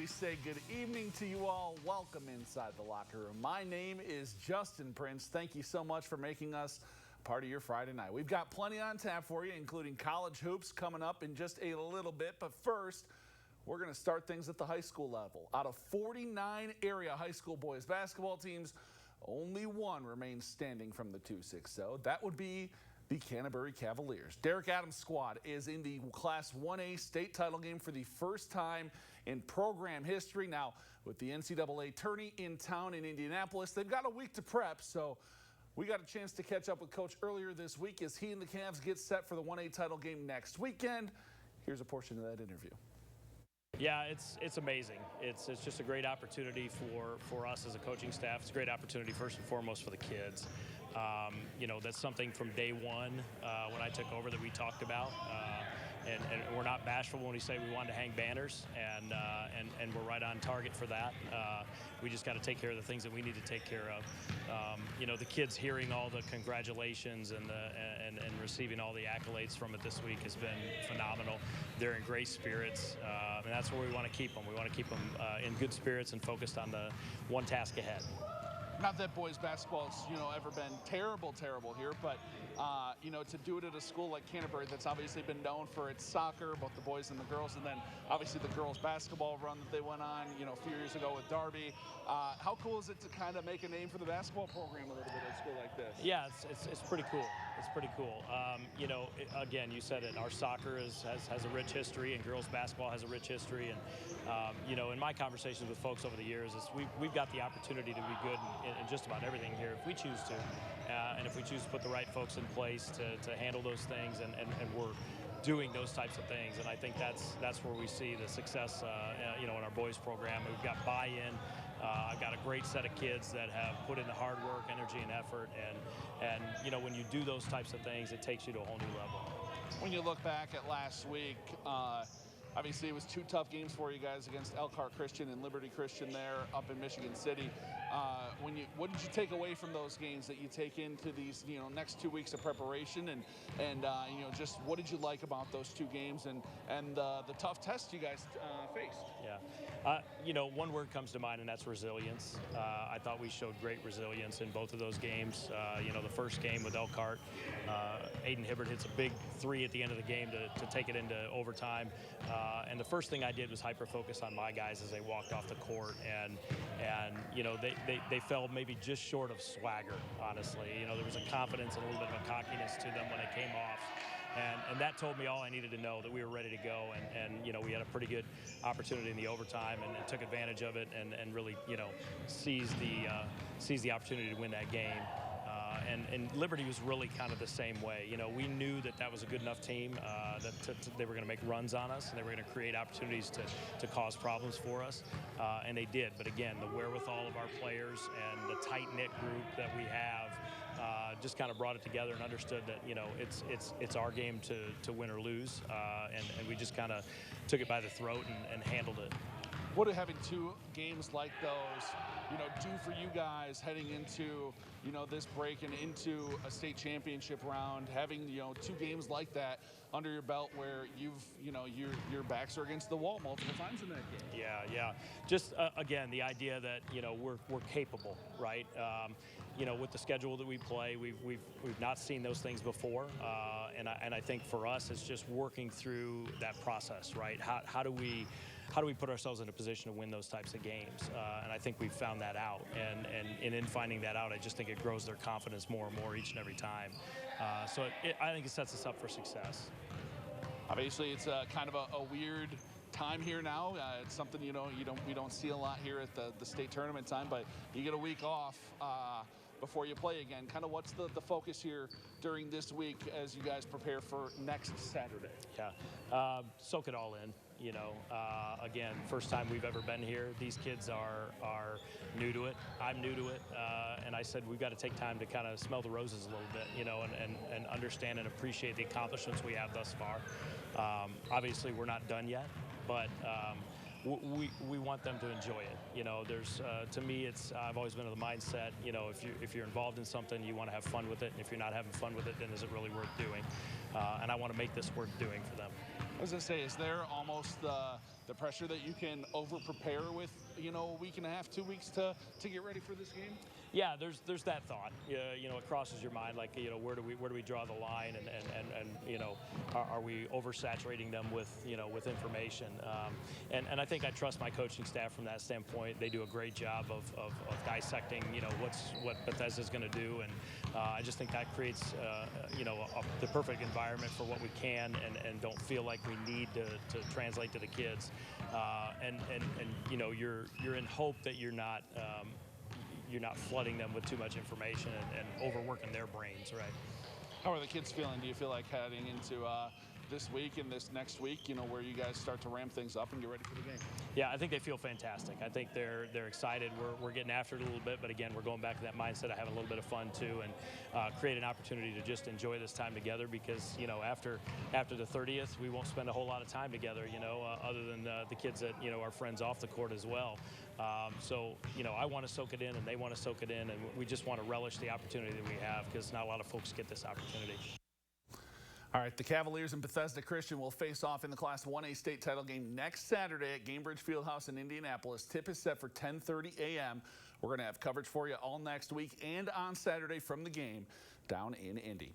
we say good evening to you all. Welcome inside the locker room. My name is Justin Prince. Thank you so much for making us part of your Friday night. We've got plenty on tap for you, including college hoops coming up in just a little bit. But first, we're going to start things at the high school level. Out of 49 area high school boys basketball teams, only one remains standing from the 2-6-0. That would be the Canterbury Cavaliers. Deric Adams' squad is in the Class 1A state title game for the first time in program history. Now, with the NCAA tourney in town in Indianapolis, they've got a week to prep, so we got a chance to catch up with Coach earlier this week as he and the Cavs get set for the 1A title game next weekend. Here's a portion of that interview. Yeah, it's amazing. It's just a great opportunity for us as a coaching staff. It's a great opportunity first and foremost for the kids. You know, that's something from day one when I took over that we talked about. And we're not bashful when we say we wanted to hang banners, and we're right on target for that. We just got to take care of the things that we need to take care of. You know, the kids hearing all the congratulations and receiving all the accolades from it this week has been phenomenal. They're in great spirits, and that's where we want to keep them. We want to keep them in good spirits and focused on the one task ahead. Not that boys basketball's, ever been terrible here, but, to do it at a school like Canterbury that's obviously been known for its soccer, both the boys and the girls, and then obviously the girls basketball run that they went on, a few years ago with Derby. How cool is it to kind of make a name for the basketball program a little bit at a school like this? Yeah, it's pretty cool. It's pretty cool. Again, you said it. Our soccer has a rich history, and girls basketball has a rich history. And in my conversations with folks over the years, we've got the opportunity to be good in just about everything here if we choose to, and if we choose to put the right folks in place to handle those things, and we're doing those types of things. And I think that's where we see the success, in our boys program. We've got buy-in. I've got a great set of kids that have put in the hard work, energy, and effort. And when you do those types of things, it takes you to a whole new level. When you look back at last week, obviously it was two tough games for you guys against Elkhart Christian and Liberty Christian there up in Michigan City. What did you take away from those games that you take into these next 2 weeks of preparation, and just what did you like about those two games and the tough test you guys faced? Yeah, one word comes to mind, and that's resilience. I thought we showed great resilience in both of those games. The first game with Elkhart, Aiden Hibbert hits a big three at the end of the game to take it into overtime. And the first thing I did was hyper-focus on my guys as they walked off the court, and they fell maybe just short of swagger, honestly. There was a confidence and a little bit of a cockiness to them when they came off. And that told me all I needed to know, that we were ready to go, and we had a pretty good opportunity in the overtime and took advantage of it and really seized the opportunity to win that game. And Liberty was really kind of the same way. We knew that was a good enough team that they were going to make runs on us, and they were going to create opportunities to cause problems for us, and they did. But again, the wherewithal of our players and the tight-knit group that we have just kind of brought it together and understood that it's our game to win or lose, and we just kind of took it by the throat and handled it. What do having two games like those, do for you guys heading into, this break and into a state championship round? Having, two games like that under your belt where your backs are against the wall multiple times in that game. Yeah. Just again, the idea that we're capable, right? With the schedule that we play, we've not seen those things before, and I think for us it's just working through that process, right? How do we put ourselves in a position to win those types of games? And I think we've found that out, and in finding that out, I just think it grows their confidence more and more each and every time. So I think it sets us up for success. Obviously, it's kind of a weird time here now. It's something we don't see a lot here at the state tournament time, but you get a week off before you play again. Kind of what's the focus here during this week as you guys prepare for next Saturday? Yeah, soak it all in. Again, first time we've ever been here. These kids are new to it. I'm new to it, and I said we've got to take time to kind of smell the roses a little bit, and understand and appreciate the accomplishments we have thus far. Obviously, we're not done yet, but we want them to enjoy it. There's to me, I've always been of the mindset, if you're involved in something, you want to have fun with it, and if you're not having fun with it, then is it really worth doing? And I want to make this worth doing for them. I was going to say, is there almost the pressure that you can over-prepare with, a week and a half, 2 weeks to get ready for this game? Yeah, there's that thought. It crosses your mind, like, where do we draw the line, and are we oversaturating them with with information? And I think I trust my coaching staff from that standpoint. They do a great job of dissecting what Bethesda's going to do, and I just think that creates the perfect environment for what we can and don't feel like we need to translate to the kids. And you're in hope that you're not flooding them with too much information and overworking their brains, right? How are the kids feeling? Do you feel like heading into this week and this next week, where you guys start to ramp things up and get ready for the game? Yeah, I think they feel fantastic. I think they're excited. We're getting after it a little bit, but again, we're going back to that mindset of having a little bit of fun too, and create an opportunity to just enjoy this time together, because after the 30th, we won't spend a whole lot of time together, other than the kids that are friends off the court as well. So I want to soak it in, and they want to soak it in, and we just want to relish the opportunity that we have, because not a lot of folks get this opportunity. All right, the Cavaliers and Bethesda Christian will face off in the Class 1A state title game next Saturday at Gainbridge Fieldhouse in Indianapolis. Tip is set for 10:30 a.m. We're going to have coverage for you all next week and on Saturday from the game down in Indy.